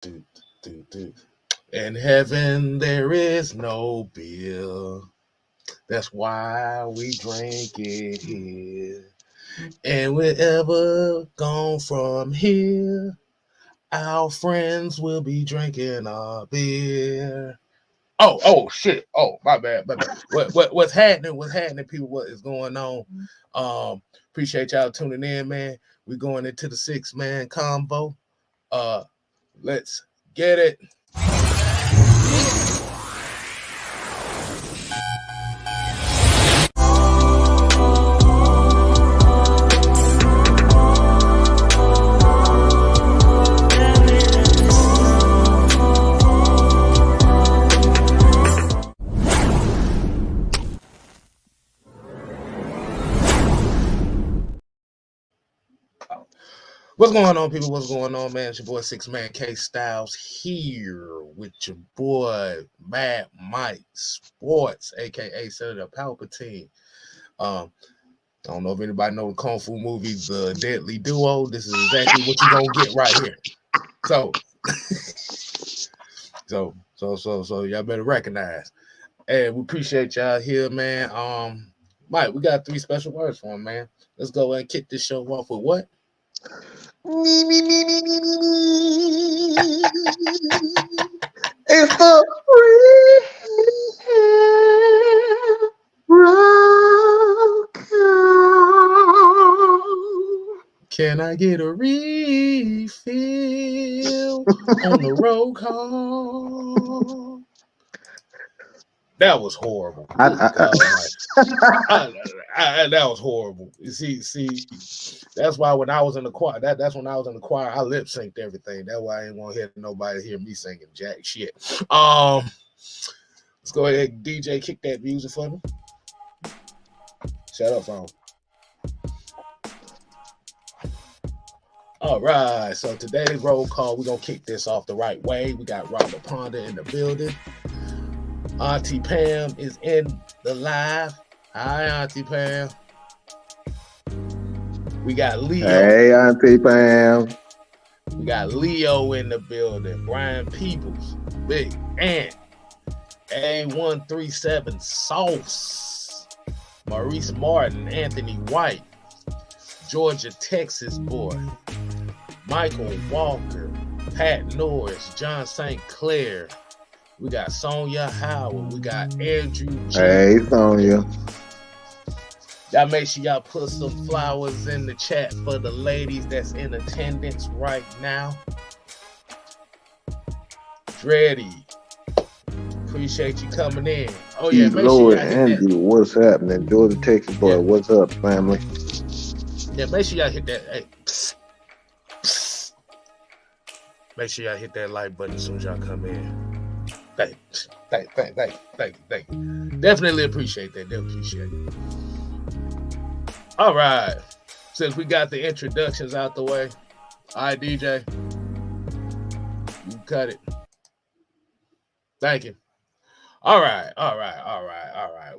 do, do. In heaven there is no bill. That's why we drink it here. And wherever gone from here, our friends will be drinking our beer. Oh, shit. Oh, my bad. What's happening? What's happening, people? What is going on? Appreciate y'all tuning in, man. We're going into the 6-man combo. Let's get it. What's going on, people? What's going on, man? It's your boy 6-Man K Styles here with your boy Mad Mike Sports, aka Senator Palpatine. I don't know if anybody know the Kung Fu movie, The Deadly Duo. This is exactly what you're gonna get right here. So y'all better recognize. And we appreciate y'all here, man. Mike, we got 3 special words for him, man. Let's go and kick this show off with what? Me. It's the roll call. Can I get a refill on the roll call? That was horrible. That was horrible. You see, that's why when I was in the choir, that's when I was in the choir, I lip synced everything. That's why I didn't want to hear nobody hear me singing jack shit. Let's go ahead, DJ, kick that music for me. Shut up, phone. All right, so today's roll call, we're gonna kick this off the right way. We got Robert Ponder in the building. Auntie Pam is in the live. Hi, Auntie Pam. We got Leo. Hey, Auntie Pam. We got Leo in the building. Brian Peoples, Big Ant, A137 Sauce, Maurice Martin, Anthony White, Georgia, Texas boy, Michael Walker, Pat Norris, John St. Clair. We got Sonia Howard. We got Andrew G. Hey, Sonia. Y'all make sure y'all put some flowers in the chat for the ladies that's in attendance right now. Dreddy, appreciate you coming in. Oh yeah, make Lord, sure y'all hit Andy, that. what's happening? Georgia, Texas boy, what's up, family? Yeah, make sure y'all hit that. Hey, psst, psst. Make sure y'all hit that like button as soon as y'all come in. Thank you. Definitely appreciate that. All right. Since we got the introductions out the way, all right, DJ, you cut it. Thank you. All right.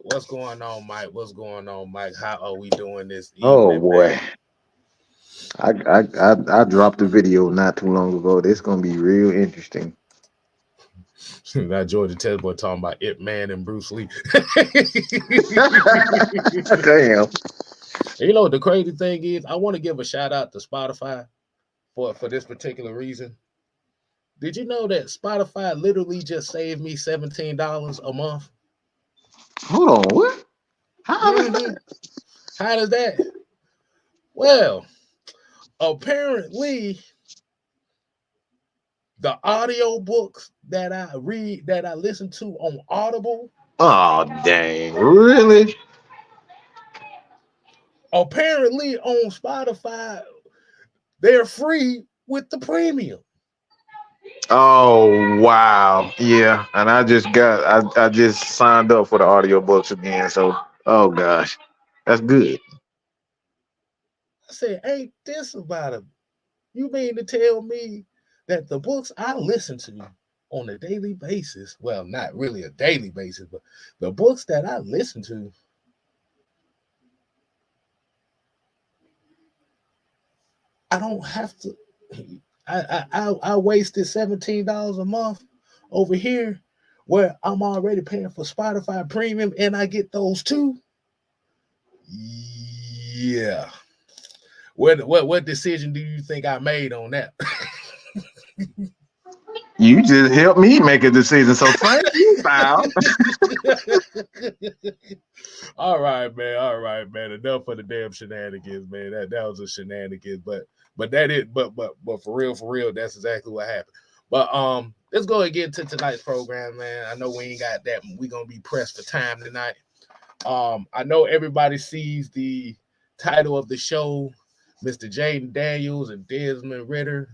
What's going on, Mike? How are we doing this evening? Oh boy, I dropped a video not too long ago. This gonna be real interesting. That Georgia Tech boy talking about Ip Man and Bruce Lee. Damn. You know what the crazy thing is? I want to give a shout out to Spotify for this particular reason. Did you know that Spotify literally just saved me $17 a month? Hold on, what? How is that? How does that? Well, apparently the audio books that I read, that I listen to on Audible. Oh, dang. Really? Apparently on Spotify, they're free with the premium. Oh, wow. Yeah. And I just signed up for the audiobooks again. So, oh gosh. That's good. I said, ain't this about it? You mean to tell me that the books I listen to on a daily basis, well, not really a daily basis, but the books that I listen to, I don't have to I wasted $17 a month over here where I'm already paying for Spotify Premium and I get those too. Yeah. What decision do you think I made on that? You just helped me make a decision. So thank you, pal. All right, man. All right, man. Enough for the damn shenanigans, man. That was a shenanigans, but that is but for real, that's exactly what happened. But let's go and get into tonight's program, man. I know we ain't got that. We gonna be pressed for time tonight. I know everybody sees the title of the show, Mr. Jayden Daniels and Desmond Ritter,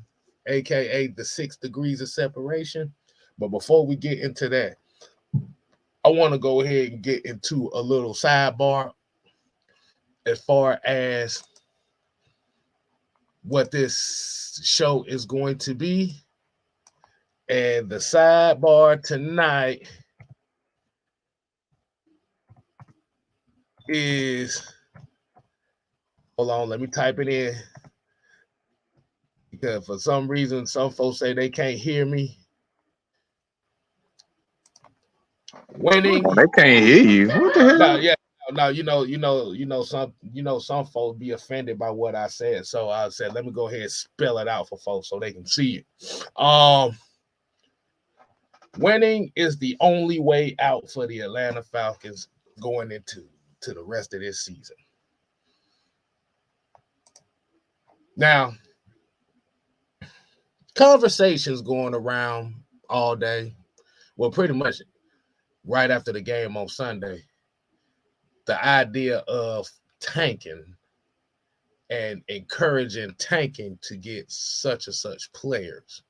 aka the 6 degrees of separation. But before we get into that, I want to go ahead and get into a little sidebar as far as what this show is going to be. And the sidebar tonight is, hold on, let me type it in. Because for some reason, some folks say they can't hear me. Winning. Oh, they can't hear you. What the hell? No, yeah. No, some folks be offended by what I said. So I said, let me go ahead and spell it out for folks so they can see it. Winning is the only way out for the Atlanta Falcons going into the rest of this season. Now, conversations going around all day. Well, pretty much right after the game on Sunday. The idea of tanking and encouraging tanking to get such and such players.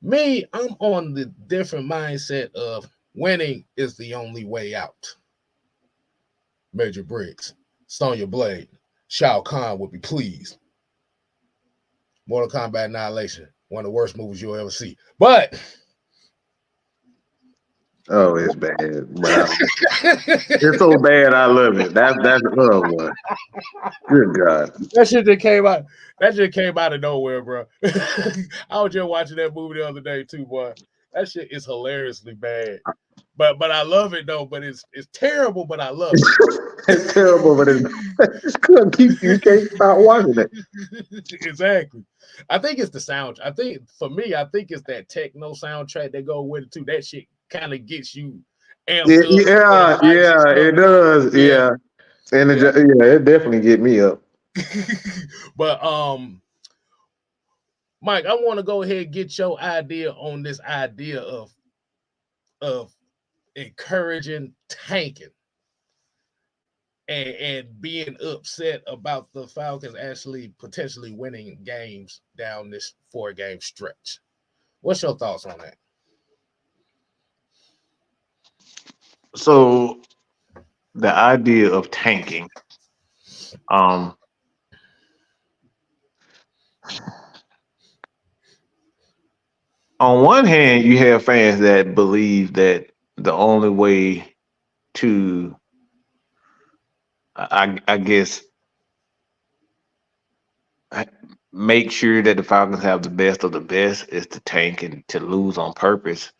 Me, I'm on the different mindset of winning is the only way out. Major Briggs, Sonya Blade, Shao Kahn would be pleased. Mortal Kombat Annihilation, one of the worst movies you'll ever see. But Oh, it's bad, bro. It's so bad. I love it. That's oh boy. Good God. that shit just came out. That just came out of nowhere, bro. I was just watching that movie the other day too, boy. That shit is hilariously bad. But I love it though. But it's terrible. But I love It's terrible, but it's couldn't keep you can't stop watching it. it. Exactly. I think it's the sound. I think for me, I think it's that techno soundtrack that go with it too. That shit kind of gets you amped up for the fights and stuff. It does. Yeah, Yeah. And yeah. it definitely get me up. But Mike, I want to go ahead and get your idea on this idea of encouraging tanking and being upset about the Falcons actually potentially winning games down this 4-game stretch. What's your thoughts on that? So the idea of tanking, um, on one hand, you have fans that believe that the only way to, I guess, make sure that the Falcons have the best of the best is to tank and to lose on purpose.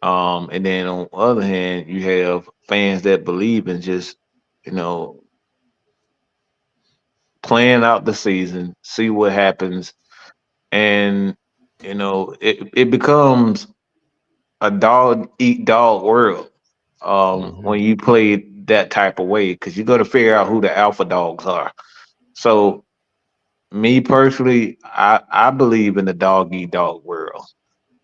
And then on the other hand, you have fans that believe in just, you know, playing out the season, see what happens, and it becomes a dog eat dog world when you play that type of way because you got to figure out who the alpha dogs are. So me personally, I believe in the dog eat dog world.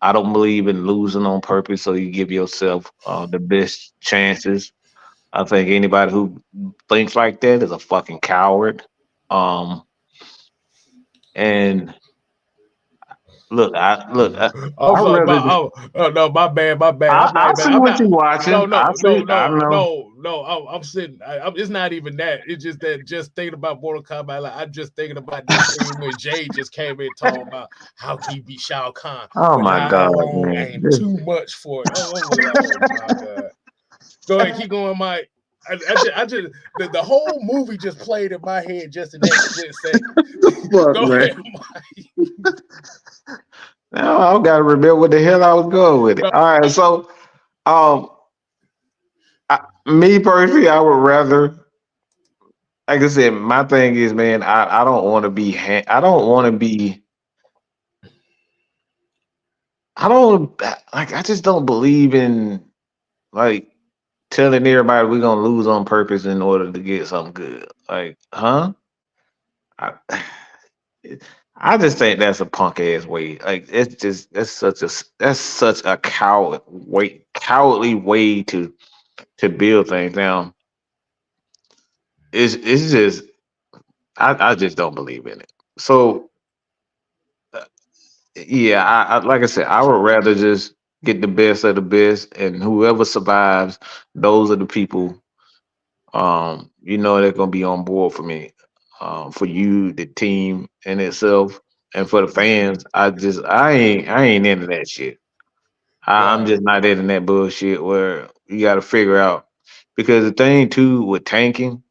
I don't believe in losing on purpose, so you give yourself the best chances. I think anybody who thinks like that is a fucking coward. Um, and I'm I sorry, rather no, my bad, my bad. I'm not I even. see I'm what not. you No, watching. I no, see. no, I no, know. no, no. I'm sitting. It's not even that. It's just that just thinking about Mortal Kombat. Like, I'm just thinking about that scene when Jay just came in talking about how he beat Shao Kahn, Oh but my how god, long man! ain't too much for it. Oh, I was like, oh my god. Go ahead, keep going, Mike. I just the whole movie just played in my head just in that split second. The fuck, Go man. ahead, Mike. Now I gotta remember what the hell I was going with it. No, All right, so um, me personally, I would rather, like I said, my thing is, man, I don't want to be, I don't want to be, I don't like, I just don't believe in like telling everybody we're gonna lose on purpose in order to get something good. Like, huh? I, I just think that's a punk ass way. Like, it's just that's such a cowardly way to build things. Now, it's just I just don't believe in it. So uh, yeah, I like I said, I would rather just get the best of the best, and whoever survives, those are the people. They're gonna be on board for me. For you, the team in itself, and for the fans, I ain't into that shit. I'm right. just not into that bullshit where you got to figure out because the thing too with tanking,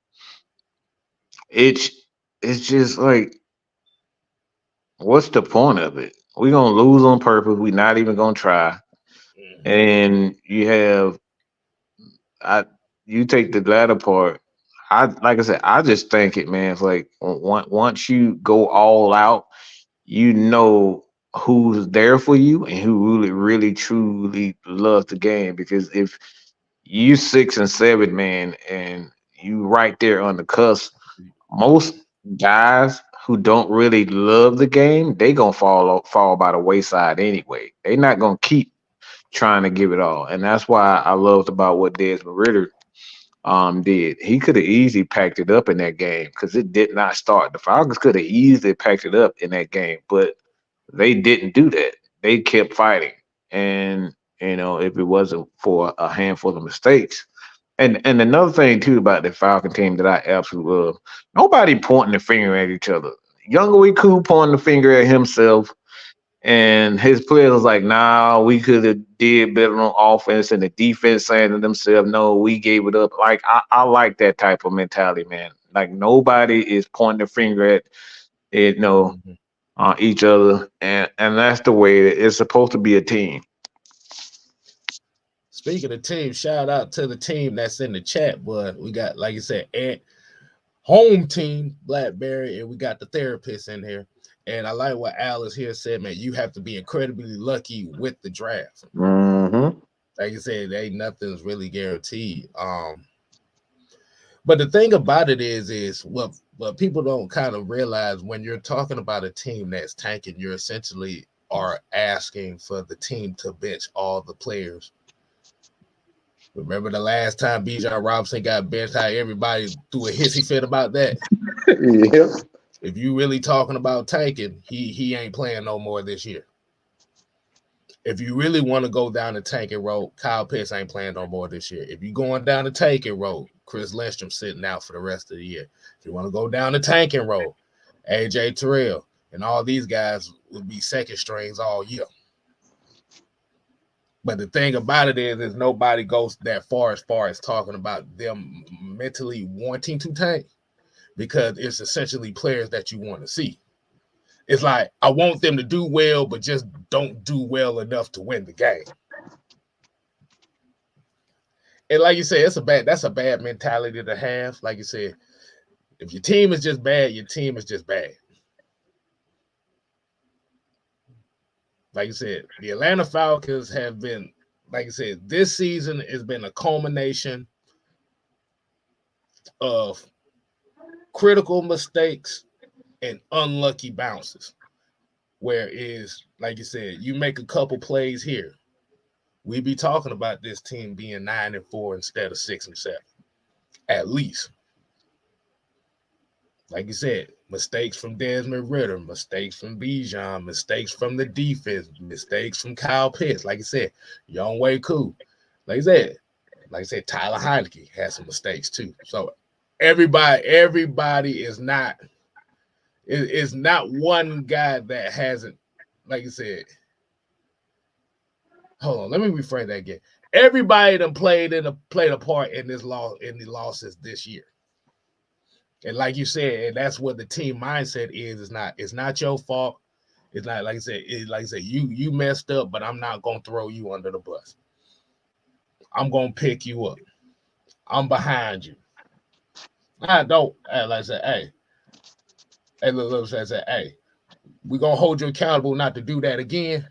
it's it's just like what's the point of it? We gonna lose on purpose. We not even gonna try. Mm-hmm. And I, you take the latter part. Like I said, I just think it, man. It's like once you go all out, you know who's there for you and who really truly loves the game. Because if you 6 and 7, man, and you right there on the cusp, most guys who don't really love the game, they gonna fall by the wayside anyway. They not gonna keep trying to give it all, and that's why I loved about what Desmond Ritter did. He could have easily packed it up in that game because it did not start. The Falcons could have easily packed it up in that game, but they didn't do that. They kept fighting, and if it wasn't for a handful of mistakes. And another thing too about the Falcon team that I absolutely love, nobody pointing the finger at each other. Youngaway Koo pointing the finger at himself, and his players was like, "Nah, we could have did better on offense," and the defense saying to themselves, "No, we gave it up." Like I like that type of mentality, man. Like nobody is pointing the finger at Mm-hmm. each other, and that's the way it's supposed to be a team. Speaking of team, shout out to the team that's in the chat, but we got, like you said, Ant, home team, Blackberry, and we got the therapist in here. And I like what Alice here said, man, you have to be incredibly lucky with the draft. Hmm. Like you said, ain't nothing's really guaranteed. But the thing about it is what people don't kind of realize when you're talking about a team that's tanking, you're essentially are asking for the team to bench all the players. Remember the last time Bijan Robinson got benched, how everybody threw a hissy fit about that? Yep. If you really talking about tanking, he ain't playing no more this year. If you really want to go down the tanking road, Kyle Pitts ain't playing no more this year. If you're going down the tanking road, Chris Lindstrom sitting out for the rest of the year. If you want to go down the tanking road, AJ Terrell and all these guys would be second strings all year. But the thing about it is nobody goes that far as talking about them mentally wanting to tank because it's essentially players that you want to see. It's like I want them to do well, but just don't do well enough to win the game. And like you said, that's a bad mentality to have. Like you said, if your team is just bad, your team is just bad. Like you said, the Atlanta Falcons have been, like I said, this season has been a culmination of critical mistakes and unlucky bounces. Where is, like you said, you make a couple plays here, we be talking about this team being 9-4 instead of 6-7, at least. Like you said, mistakes from Desmond Ritter, mistakes from Bijan, mistakes from the defense, mistakes from Kyle Pitts. Like I said, Young Way Cool. Like I said, Tyler Heineke has some mistakes too. So everybody is not is not one guy that hasn't, like I said. Hold on, let me rephrase that again. everybody done played a part in the losses this year. And like you said, and that's what the team mindset is. It's not your fault. It's not like I said, you messed up, but I'm not gonna throw you under the bus. I'm gonna pick you up. I'm behind you. I don't like I said, look, I said, hey, we're gonna hold you accountable not to do that again,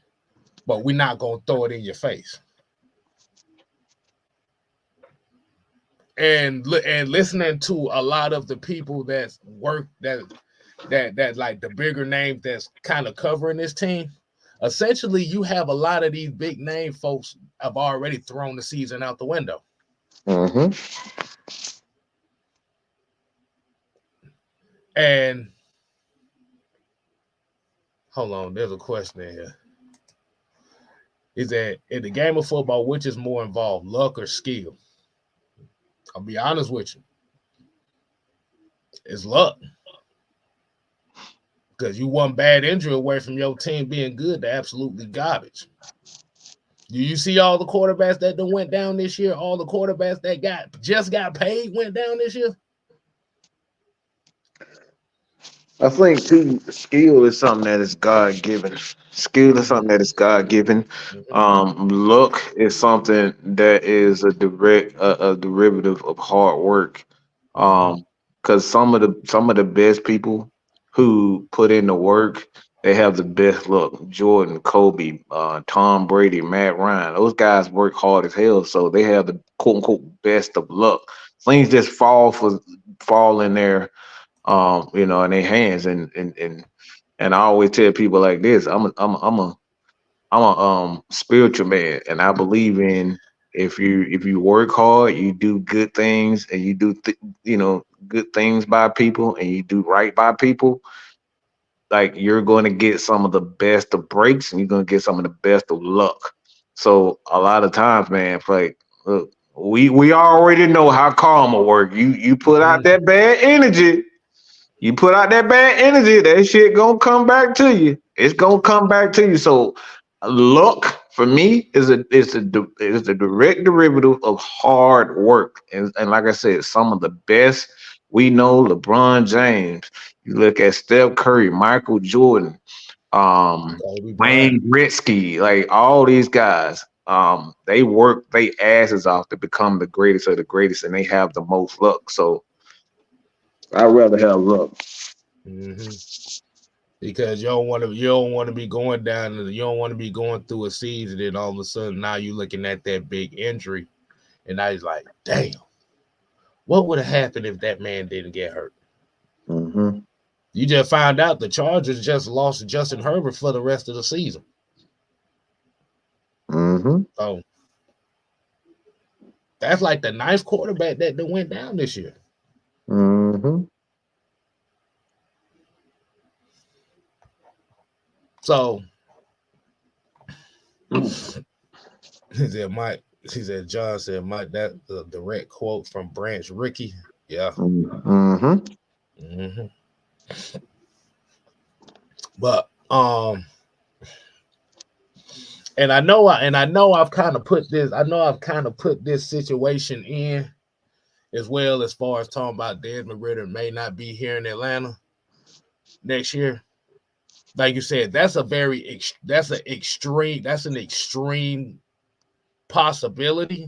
but we're not gonna throw it in your face. And listening to a lot of the people that work that like the bigger names that's kind of covering this team, essentially you have a lot of these big name folks have already thrown the season out the window. Mm-hmm. And hold on, there's a question in here. Is that in the game of football, which is more involved, luck or skill? I'll be honest with you. It's luck. Because you one bad injury away from your team being good to absolutely garbage. Do you see all the quarterbacks that went down this year? All the quarterbacks that just got paid went down this year? I think too, skill is something that is God given. Skill is something that is God given. Luck is something that is a derivative of hard work. Because some of the best people who put in the work, they have the best luck. Jordan, Kobe, Tom Brady, Matt Ryan, those guys work hard as hell, so they have the quote unquote best of luck. Things just fall in there, in their hands. And I always tell people like this: I'm a spiritual man, and I believe in if you work hard, you do good things, and you do good things by people, and you do right by people. Like you're going to get some of the best of breaks, and you're going to get some of the best of luck. So a lot of times, man, like look, we already know how karma work. You put out that bad energy. You put out that bad energy, that shit gonna come back to you. It's gonna come back to you. So, luck for me is a direct derivative of hard work. And like I said, some of the best we know, LeBron James. You look at Steph Curry, Michael Jordan, Kobe Bryant. Wayne Gretzky, like all these guys. They work their asses off to become the greatest of the greatest, and they have the most luck. So I'd rather have luck. Mm-hmm. Because you don't want to be going down, you don't want to be going through a season, and all of a sudden now you're looking at that big injury, and now he's like, damn, what would have happened if that man didn't get hurt? Mm-hmm. You just found out the Chargers just lost Justin Herbert for the rest of the season. Mm-hmm. So that's like the ninth quarterback that went down this year. Mm-hmm. So he said, Mike, he said, John said, Mike, that's a direct quote from Branch Rickey. Yeah. Mm-hmm. hmm But and I know I've kind of put this, situation in as well, as far as talking about Desmond Ritter may not be here in Atlanta next year. Like you said, that's an extreme possibility,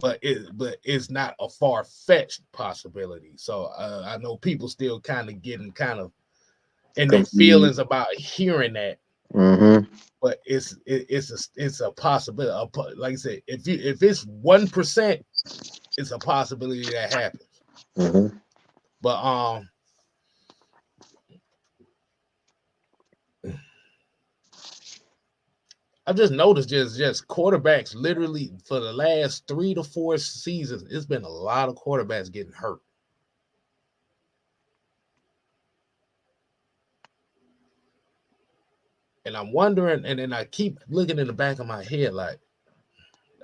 but it's not a far-fetched possibility. So I know people still kind of getting kind of in their Confused. feelings about hearing that, Mm-hmm. but it's a possibility. Like I said, if it's 1%, it's a possibility that happens. Mm-hmm. But I've just noticed just quarterbacks literally for the last 3 to 4 seasons, it's been a lot of quarterbacks getting hurt. And I'm wondering, and then I keep looking in the back of my head like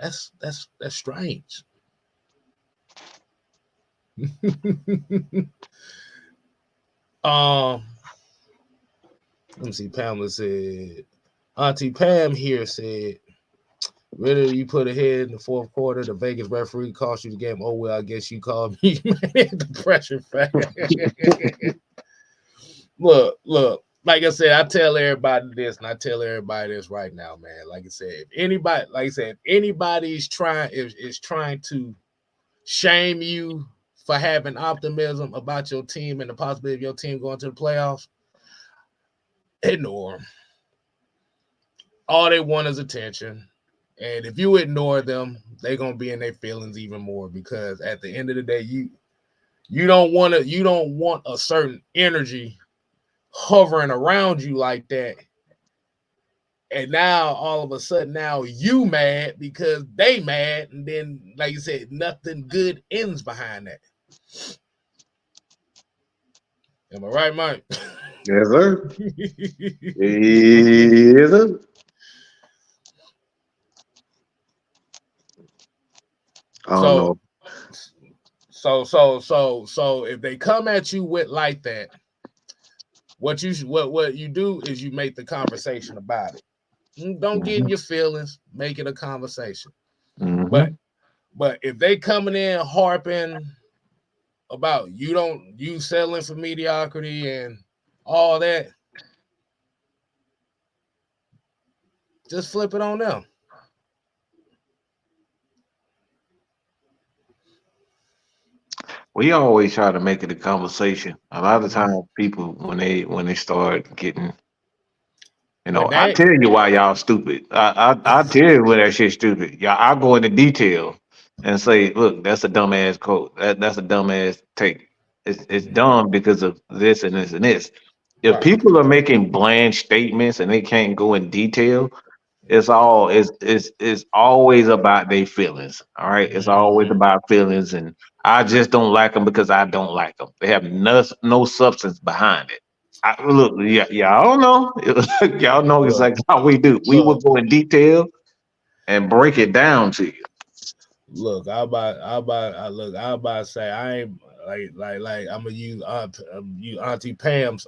that's strange. um, let me see. Pamela said, Auntie Pam here said, Really, you put ahead in the fourth quarter. The Vegas referee cost you the game. Oh well, I guess you called me the pressure fan. look. Like I said, I tell everybody this, and I tell everybody this right now, man. Like I said, if anybody, like I said, if anybody's trying is trying to shame you for having optimism about your team and the possibility of your team going to the playoffs, ignore them. All they want is attention. And if you ignore them, they're gonna be in their feelings even more because at the end of the day, you don't want a certain energy hovering around you like that. And now all of a sudden now you mad because they mad, and then like you said, nothing good ends behind that. Am I right, Mike? Yes, sir. Yes, sir. I don't so know. so if they come at you with like that, what you do is you make the conversation about it. Don't get in Mm-hmm. your feelings, make it a conversation. But Mm-hmm. but if they coming in harping about you settling for mediocrity and all that, just flip it on them. We always try to make it a conversation. A lot of Mm-hmm. times, people when they start getting, When I they tell you why y'all stupid. I tell you when that shit's stupid. Y'all, I go into detail and say, look, that's a dumbass quote. That's a dumbass take. It's dumb because of this and this and this. If right. people are making bland statements and they can't go in detail, it's always about their feelings. All right, it's always Mm-hmm. about feelings, and I just don't like them because I don't like them. They have no substance behind it. Look, yeah, y'all know, y'all know Look, exactly how we do. We will look, go in detail and break it down to you. look. I about to say I ain't like I'm gonna use you Auntie Pam's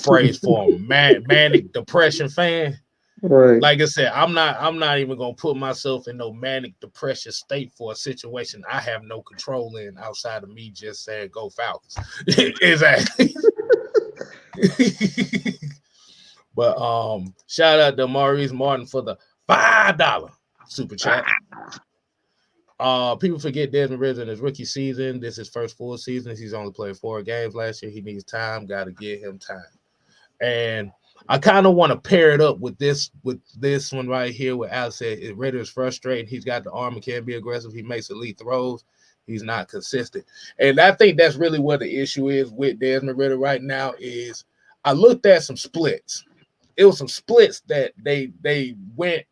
phrase for a manic depression fan. Right. Like I said, I'm not even gonna put myself in no manic depression state for a situation I have no control in outside of me just saying go Falcons. Exactly. But shout out to Maurice Martin for the $5 super chat. People forget Desmond Ritter in his rookie season. This is his first full season. He's only played 4 games last year. He needs time. Got to give him time. And I kind of want to pair it up with this one right here, where Alex said Ritter is frustrating. He's got the arm and can be aggressive. He makes elite throws. He's not consistent, and I think that's really what the issue is with Desmond Ritter right now. Is I looked at some splits. It was some splits that they went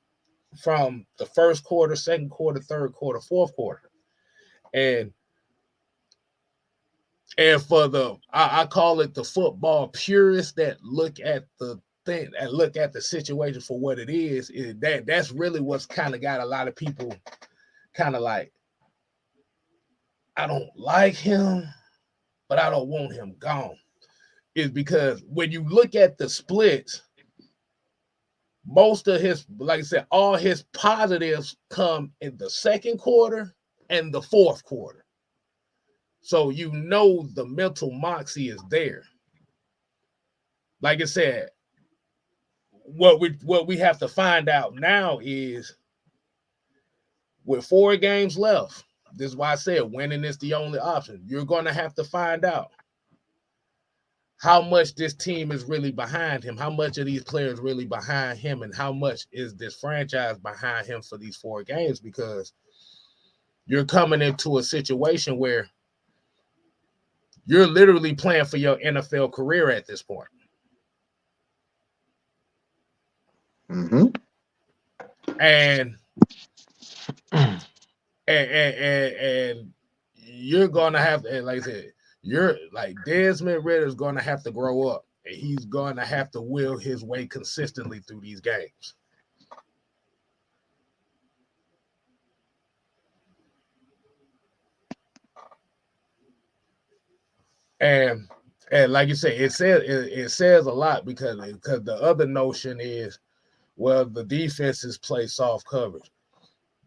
from the first quarter, second quarter, third quarter, fourth quarter, and and for I call it the football purists that look at the thing and look at the situation for what it is that's really what's kind of got a lot of people kind of like, I don't like him, but I don't want him gone. Is because when you look at the splits, most of his, like I said, all his positives come in the second quarter and the fourth quarter. So you know the mental moxie is there. Like I said, what we have to find out now is with 4 games left. This is why I said winning is the only option. You're going to have to find out how much this team is really behind him, how much of these players really behind him, and how much is this franchise behind him for these 4 games, because you're coming into a situation where you're literally playing for your NFL career at this point. Mm-hmm. And and you're gonna have to, like I said, you're like Desmond Ritter is gonna have to grow up, and he's gonna have to will his way consistently through these games. And and like you say, it says a lot because the other notion is, well, the defenses play soft coverage.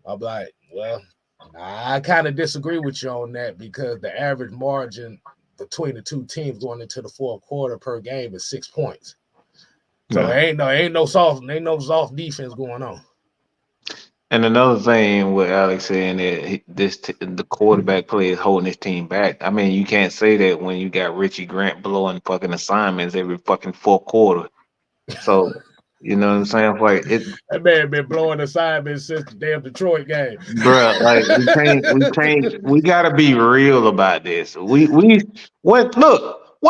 I'm like, well, I kind of disagree with you on that because the average margin between the two teams going into the fourth quarter per game is 6 points. So Yeah. ain't no soft defense going on. And another thing with Alex saying that the quarterback play is holding his team back. I mean, you can't say that when you got Richie Grant blowing fucking assignments every fucking fourth quarter. So you know what I'm saying? Like it, That man been blowing assignments since the damn Detroit game. bruh, like we gotta be real about this. When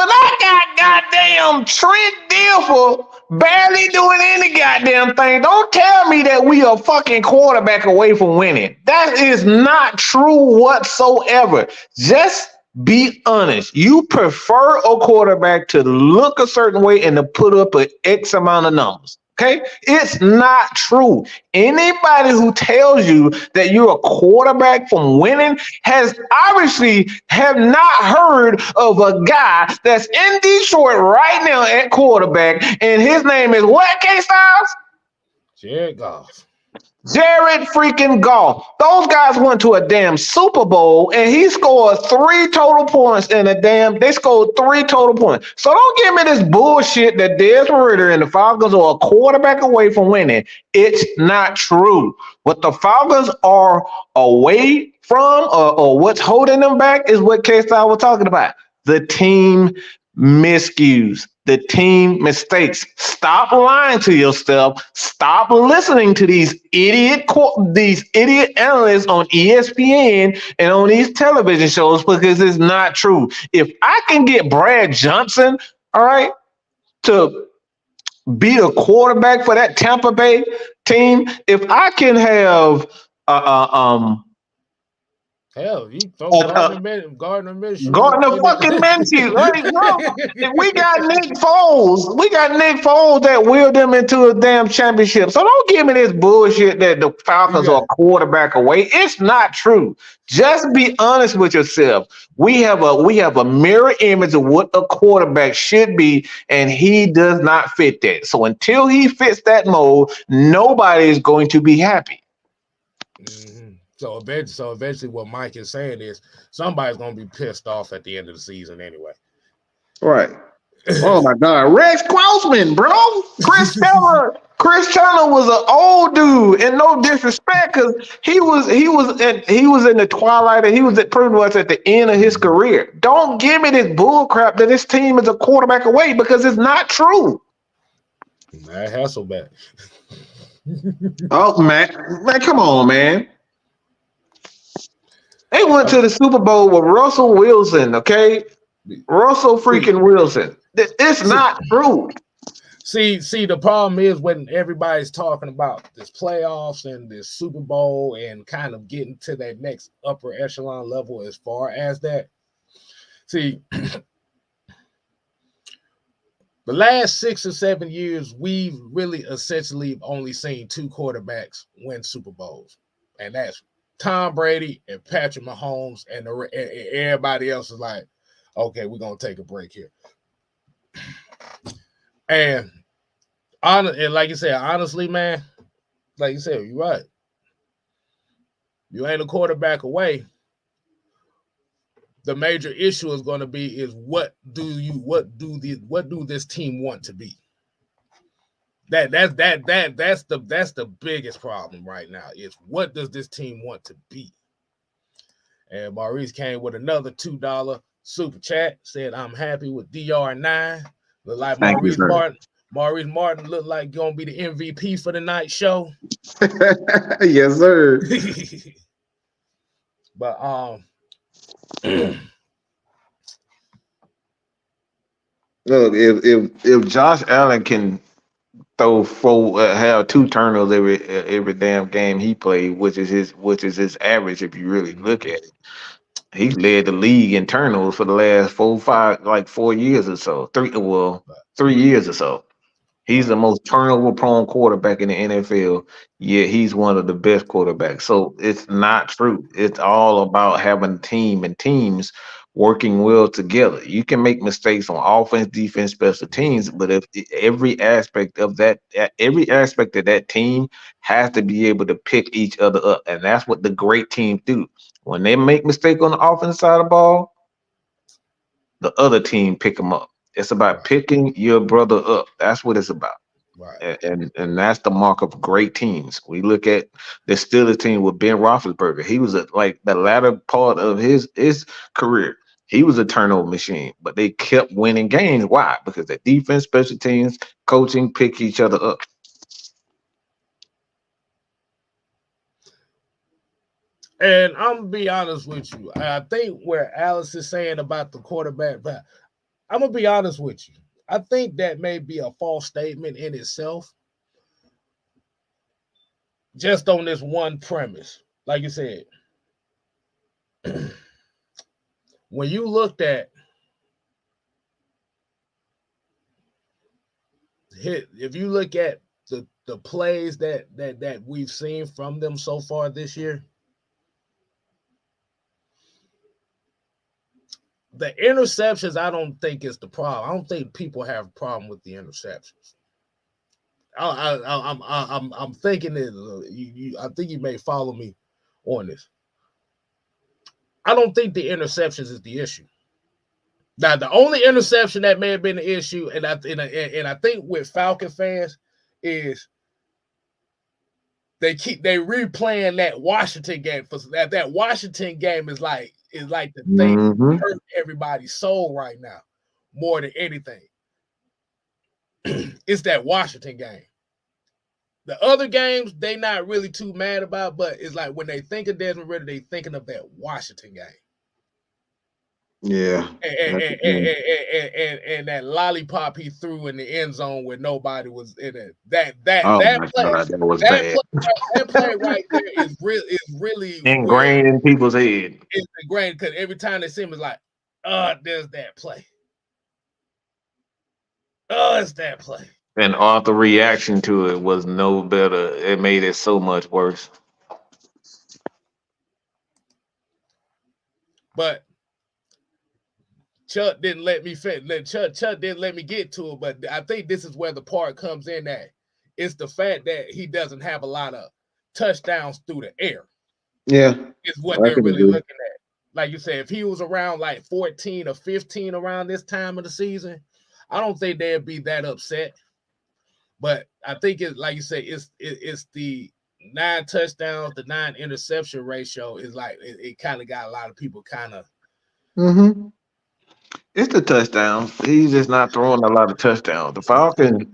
I got goddamn Trent Dilfer barely doing any goddamn thing, don't tell me that we are fucking quarterback away from winning. That is not true whatsoever. Just be honest. You prefer a quarterback to look a certain way and to put up an X amount of numbers. Okay, it's not true. Anybody who tells you that you're a quarterback from winning has obviously have not heard of a guy that's in Detroit right now at quarterback, and his name is what? K Styles? Jared Goff. Jared freaking Goff. Those guys went to a damn Super Bowl and he scored three total points in a damn. They scored three total points. So don't give me this bullshit that Desmond Ritter and the Falcons are a quarterback away from winning. It's not true. What the Falcons are away from or what's holding them back is what K-Style was talking about. The team miscues, the team mistakes. Stop lying to yourself. Stop listening to these idiot analysts on ESPN and on these television shows because it's not true. If I can get Brad Johnson, all right, to be the quarterback for that Tampa Bay team, if I can have Hell, you throw uh, Gardner Minshew to Gardner play fucking Minshew. Like, bro, we got the. Nick Foles. We got Nick Foles that wheeled them into a damn championship. So don't give me this bullshit that the you Falcons are got a quarterback away. It's not true. Just be honest with yourself. We have a mirror image of what a quarterback should be, and he does not fit that. So until he fits that mold, nobody is going to be happy. Mhm. So eventually, what Mike is saying is somebody's gonna be pissed off at the end of the season anyway. Right. Oh my God, Rex Grossman, bro. Chris Taylor. Chris Taylor was an old dude, and no disrespect, because he was in the twilight, and he was at pretty much at the end of his career. Don't give me this bull crap that this team is a quarterback away because it's not true. Matt Hasselbeck. Oh man, come on, man. They went to the Super Bowl with Russell Wilson. Okay, Russell see, freaking Wilson. It's see, not true. see. The problem is when everybody's talking about this playoffs and this Super Bowl and kind of getting to that next upper echelon level as far as that. See, the last 6 or 7 years, we've really essentially only seen two quarterbacks win Super Bowls, and that's Tom Brady and Patrick Mahomes, and everybody else is like, okay, we're gonna take a break here. And and like you said, honestly, man, like you said, you're right. You ain't a quarterback away. The major issue is going to be is what do this team want to be? That's the biggest problem right now is what does this team want to be? And Maurice came with another $2 super chat, said I'm happy with DR9. Look like Thank you, sir. Maurice Martin looked like gonna be the MVP for the night show. Yes, sir. But Look, if Josh Allen can have two turnovers every damn game he played, which is his average if you really look at it. He led the league in turnovers for the last 4 years or so. 3 years or so. He's the most turnover prone quarterback in the NFL, yet he's one of the best quarterbacks. So it's not true. It's all about having a team and teams working well together. You can make mistakes on offense, defense, special teams, but if every aspect of that team has to be able to pick each other up, and that's what the great teams do. When they make mistake on the offense side of the ball, the other team pick them up. It's about Right, picking your brother up. That's what it's about. right. And that's the mark of great teams. We look at the Steelers team with Ben Roethlisberger. He was like the latter part of his career. He was a turnover machine, but they kept winning games. Why? Because the defense, special teams, coaching pick each other up. And I'm gonna be honest with you. I think where Alice is saying about the quarterback, but I'm gonna be honest with you. I think that may be a false statement in itself, just on this one premise. Like you said, when you looked at if you look at the plays that we've seen from them so far this year, the interceptions I don't think is the problem. I don't think people have a problem with the interceptions. I'm thinking that I think you may follow me on this. I don't think the interceptions is the issue. Now, the only interception that may have been the issue, and I think with Falcon fans is they replaying that Washington game for that Washington game is like the thing Hmm. hurt everybody's soul right now more than anything. It's that Washington game. The other games they not really too mad about, but it's like when they think of Desmond Ritter, they thinking of that Washington game. Yeah. That's the thing. And that lollipop he threw in the end zone where nobody was in it. Oh That my play, God, that was that bad. play, that play right there is really where Ingrained in people's head. it's ingrained because every time they see him, it's like, there's that play. Oh, it's that play. And Arthur reaction to it was no better. It made it so much worse. But Chuck didn't let me fit. Chuck didn't let me get to it. But I think this is where the part comes in that it's the fact that he doesn't have a lot of touchdowns through the air. Yeah, Is what I they're can really agree. looking at. Like you said, if he was around like 14 or 15 around this time of the season, I don't think they'd be that upset. But I think it's like you say, it's the 9 touchdowns, the 9 interception ratio is like it kind of got a lot of people kind of Hmm. It's the touchdown. He's just not throwing a lot of touchdowns. The Falcons,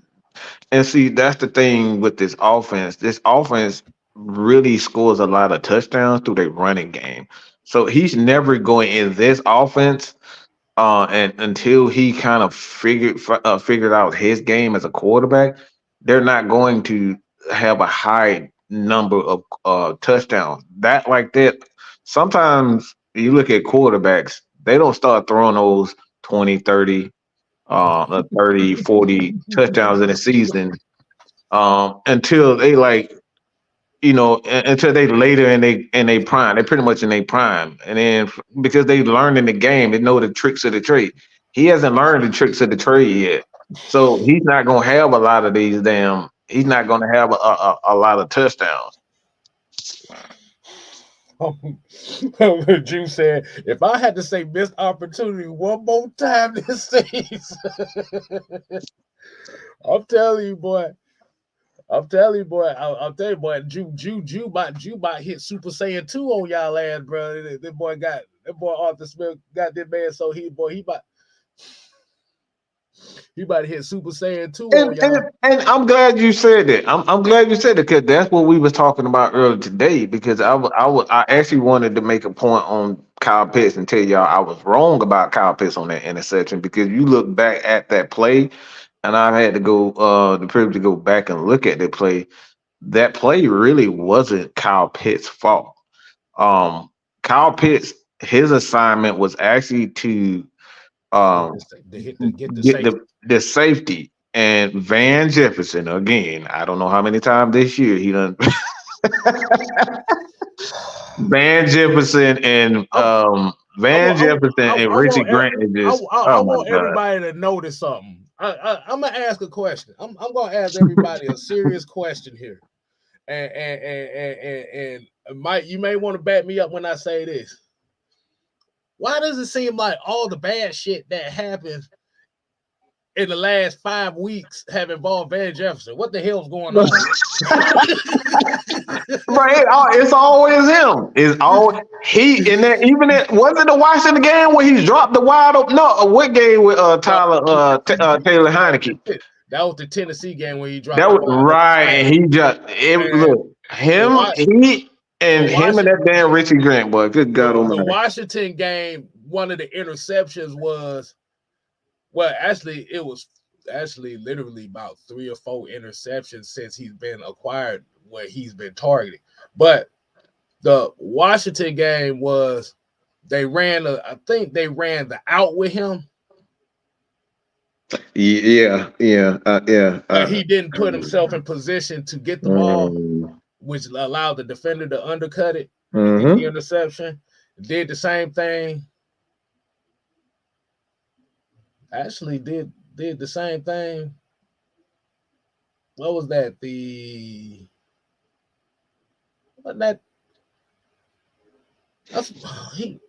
and see, that's the thing with this offense. This offense really scores a lot of touchdowns through their running game. So he's never going in this offense and until he kind of figured out his game as a quarterback, they're not going to have a high number of touchdowns. That like that. Sometimes you look at quarterbacks, they don't start throwing those 20, 30, 30, 40 touchdowns in a season until they like until they later in they prime, they're pretty much in their prime, and then because they learned in the game, they know the tricks of the trade. He hasn't learned the tricks of the trade yet, so he's not gonna have a lot of these damn. He's not gonna have a lot of touchdowns. Drew said, if I had to say missed opportunity one more time this season, I'm telling you, boy. I'm telling you, boy. I'll tell you, boy. Jew might hit Super Saiyan 2 on y'all ass, bro. That boy Arthur Smith got that man. So he about to hit Super Saiyan 2 And, on and y'all. and I'm glad you said that. I'm glad you said that because that's what we was talking about earlier today. Because I actually wanted to make a point on Kyle Pitts and tell y'all I was wrong about Kyle Pitts on that interception because you look back at that play, and I had to go the privilege to go back and look at that play. That play really wasn't Kyle Pitts' fault. Um, Kyle Pitts, his assignment was actually to Get um this get the get safe. the safety. And Van Jefferson, again, I don't know how many times this year he done Van Jefferson and I'm Van Jefferson and I Richie want Grant is just, I oh my want God. everybody to notice something. I'm gonna ask a question. I'm gonna ask everybody a serious question here, and Mike, you may want to back me up when I say this. Why does it seem like all the bad shit that happens in the last 5 weeks have involved Van Jefferson? What the hell's going on? Right, it's always him. It's always he in that. Even that was it the Washington game where he dropped the wide open. No, what game with Taylor Heineke? That was the Tennessee game where he dropped That the was wide open right, and pass. he just And look the him. Wa- He the and him and Washington that damn Richie Grant boy. Good God the Almighty. Washington game, one of the interceptions was actually it was actually literally about 3 or 4 interceptions since he's been acquired where he's been targeted. But the Washington game was I think they ran the out with him. Yeah, yeah. He didn't put himself in position to get the ball, Mm, which allowed the defender to undercut it and get the mm-hmm. interception. Did the same thing. Actually, did the same thing. What was that? That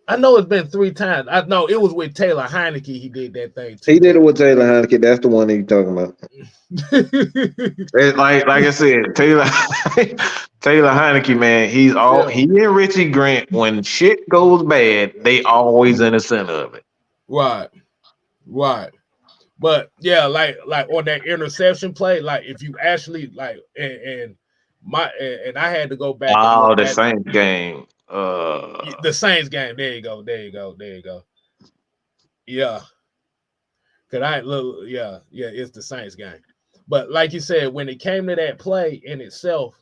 I know it's been 3 times. I know it was with Taylor Heineke. He did that thing He too. did it with Taylor Heineke. That's the one that you talking about. Like I said, Taylor Heineke, man, he and Richie Grant. When shit goes bad, they always in the center of it. Right. But yeah, like on that interception play, like if you actually like and I had to go back and look Oh, the at Saints game. the Saints game. There you go. Yeah, cause I look. Yeah, it's the Saints game. But like you said, when it came to that play in itself,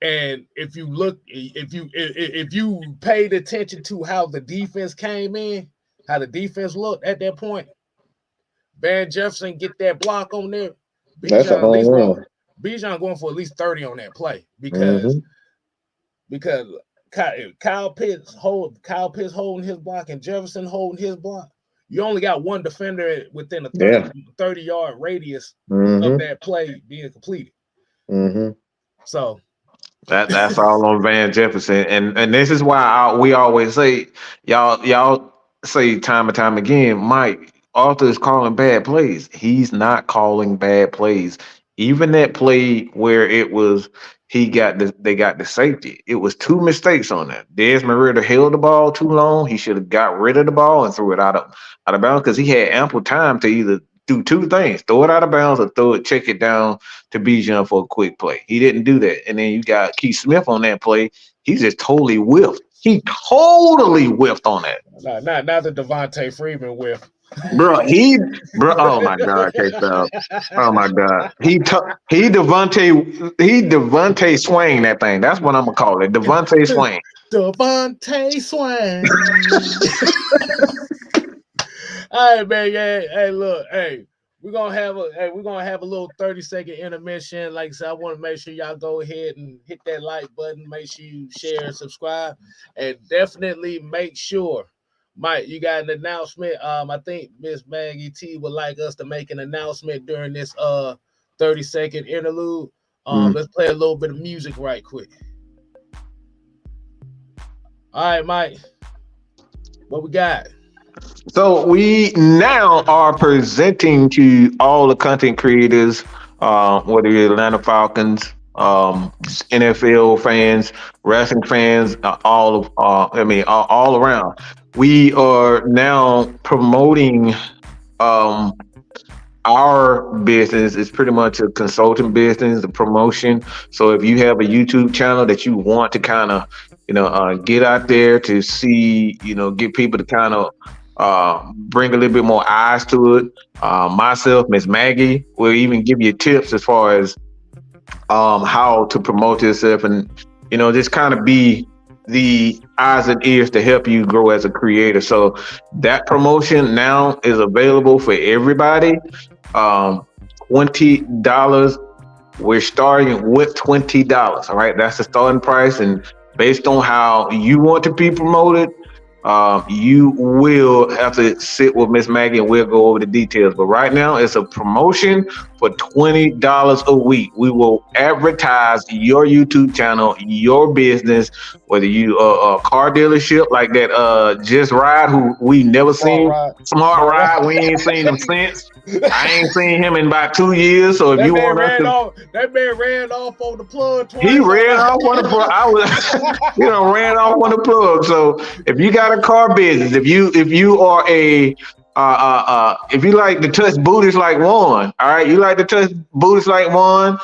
and if you paid attention to how the defense came in, how the defense looked at that point, Van Jefferson get that block on there. That's a home run. Bijan going for at least 30 on that play Mm-hmm. because Kyle Pitts holding his block and Jefferson holding his block. You only got one defender within a 30-yard radius of that play being completed. Mm-hmm. So that's all on Van Jefferson, and this is why we always say y'all say time and time again, Mike Arthur is calling bad plays. He's not calling bad plays. Even that play where it was they got the safety. It was 2 mistakes on that. Desmond Ritter held the ball too long. He should have got rid of the ball and threw it out of bounds because he had ample time to either do 2 things: throw it out of bounds or check it down to Bijan for a quick play. He didn't do that. And then you got Keith Smith on that play. He just totally whiffed. He totally whiffed on that. not the Devontae Freeman whiff. Bro, oh my God, K-Stab. Oh my God. He Devontae Swain that thing. That's what I'm gonna call it. Devontae Swain. Devontae Swain. All right, man. Yeah, hey, look, hey, we're gonna have a little 30-second intermission. Like I said, I want to make sure y'all go ahead and hit that like button. Make sure you share and subscribe, and definitely make sure, Mike, you got an announcement. I think Miss Maggie T would like us to make an announcement during this 30-second interlude. Let's play a little bit of music right quick. All right, Mike, what we got? So we now are presenting to all the content creators, whether you're Atlanta Falcons, NFL fans, wrestling fans, all around. We are now promoting our business. Is pretty much a consulting business, a promotion. So if you have a YouTube channel that you want to kind of, get out there to see, get people to kind of bring a little bit more eyes to it. Myself, Miss Maggie, will even give you tips as far as how to promote yourself and, just kind of be the eyes and ears to help you grow as a creator. So that promotion now is available for everybody. $20. We're starting with $20. All right. That's the starting price. And based on how you want to be promoted, You will have to sit with Miss Maggie and we'll go over the details. But right now, it's a promotion for $20 a week. We will advertise your YouTube channel, your business, whether you a car dealership like that Just Ride, who we never Smart seen. ride. Smart Smart Ride, we ain't seen him ride. since. I ain't seen him in about 2 years. So if That you man want us ran to, off. That man ran off on the plug he twice on ran off on the plug. I was, the. ran off on the plug. So if you got a car business, if you are a if you like to touch booties like one, all right, you like to touch booties like one.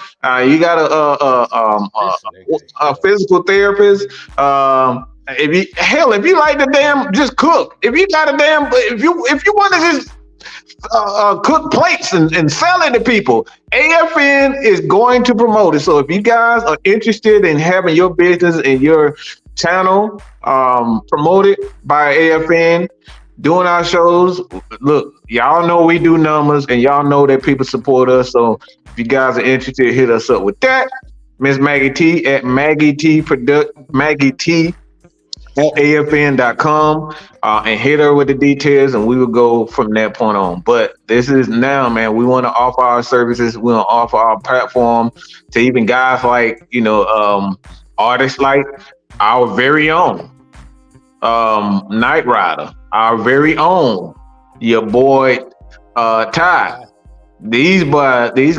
You got Listen, nigga, a yeah. physical therapist. If you like to damn just cook, if you got a damn, if you want to just cook plates and sell it to people. AFN is going to promote it. So if you guys are interested in having your business and your channel promoted by AFN, doing our shows, look, y'all know we do numbers and y'all know that people support us. So if you guys are interested, hit us up with that. Miss Maggie T at Maggie T at afn.com and hit her with the details and we will go from that point on. But this is now, man, we want to offer our services. We want to offer our platform to even guys like, artists like our very own Knight Rider, our very own, your boy Ty. These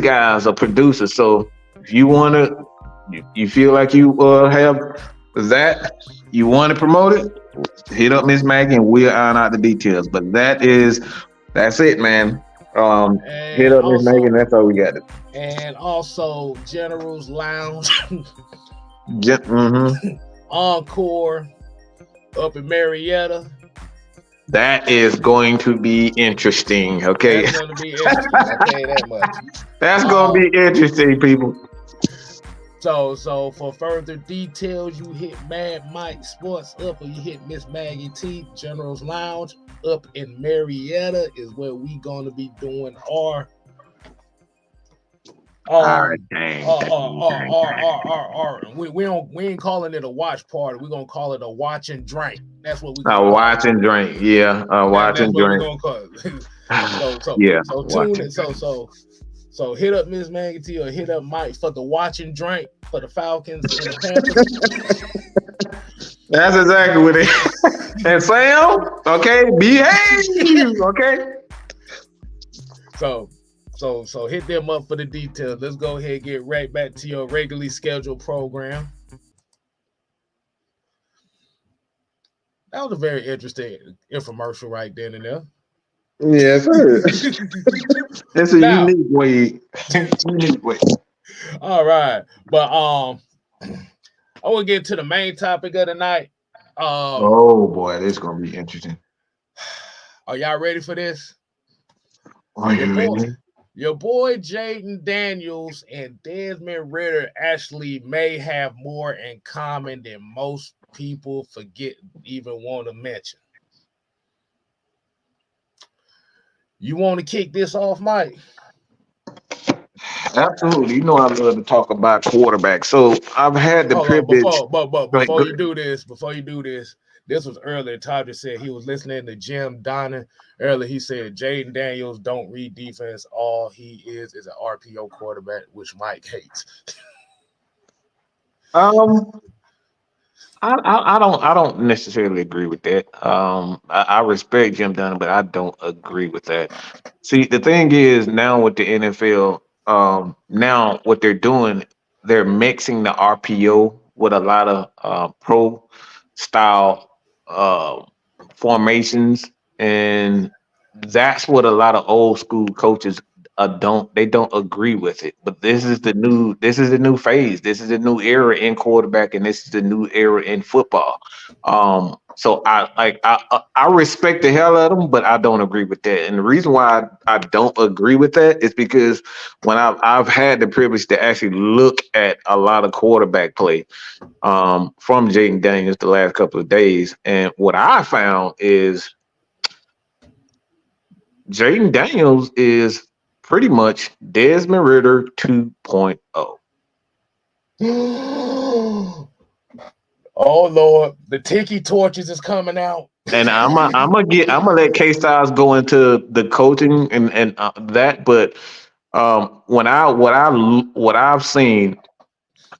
guys are producers. So if you want to, you feel like you have that, you want to promote it, hit up Miss Maggie and we'll iron out the details. But that's it, man. Hit And up Miss Maggie and that's all we got. also General's Lounge, Mm-hmm. Encore up in Marietta. That is going to be interesting. Okay, That's gonna be interesting. I'll tell you that much. that's going to be interesting, people. So for further details, you hit Mad Mike Sports up, or you hit Miss Maggie T General's Lounge up in Marietta is where we gonna be doing our we ain't calling it a watch party. We're gonna call it a watch and drink. That's what we're gonna call Watch and drink. Yeah, watch that's and what we're drink. gonna call it. Yeah, So watch tune and in. So hit up Miss Maggie T or hit up Mike for the watch and drink for the Falcons and the Panthers. That's exactly what it is. And Sam, okay, behave, okay. So hit them up for the details. Let's go ahead and get right back to your regularly scheduled program. That was a very interesting infomercial right then and there. Yes, sir. It's a unique way. Unique way. All right, but I want to get to the main topic of the night. Oh boy, this is gonna be interesting. Are y'all ready for this? Are you ready? Your boy Jayden Daniels and Desmond Ridder actually may have more in common than most people even want to mention. You want to kick this off, Mike? Absolutely. You know I love to talk about quarterbacks. So I've had the privilege. Before you do this, this was earlier. Todd just said he was listening to Jim Donnan earlier. He said Jayden Daniels don't read defense. All he is an RPO quarterback, which Mike hates. I don't necessarily agree with that. I respect Jim Dunn, but I don't agree with that. See, the thing is now with the NFL, now what they're doing, they're mixing the RPO with a lot of pro style formations, and that's what a lot of old school coaches don't agree with it. But this is the new phase. This is a new era in quarterback, and this is the new era in football. So I respect the hell out of them, but I don't agree with that. And the reason why I don't agree with that is because when I've had the privilege to actually look at a lot of quarterback play from Jayden Daniels the last couple of days, and what I found is Jayden Daniels is pretty much Desmond Ridder 2.0. Oh Lord, the tiki torches is coming out. And I'm gonna let K Styles go into the coaching and that, but what I've seen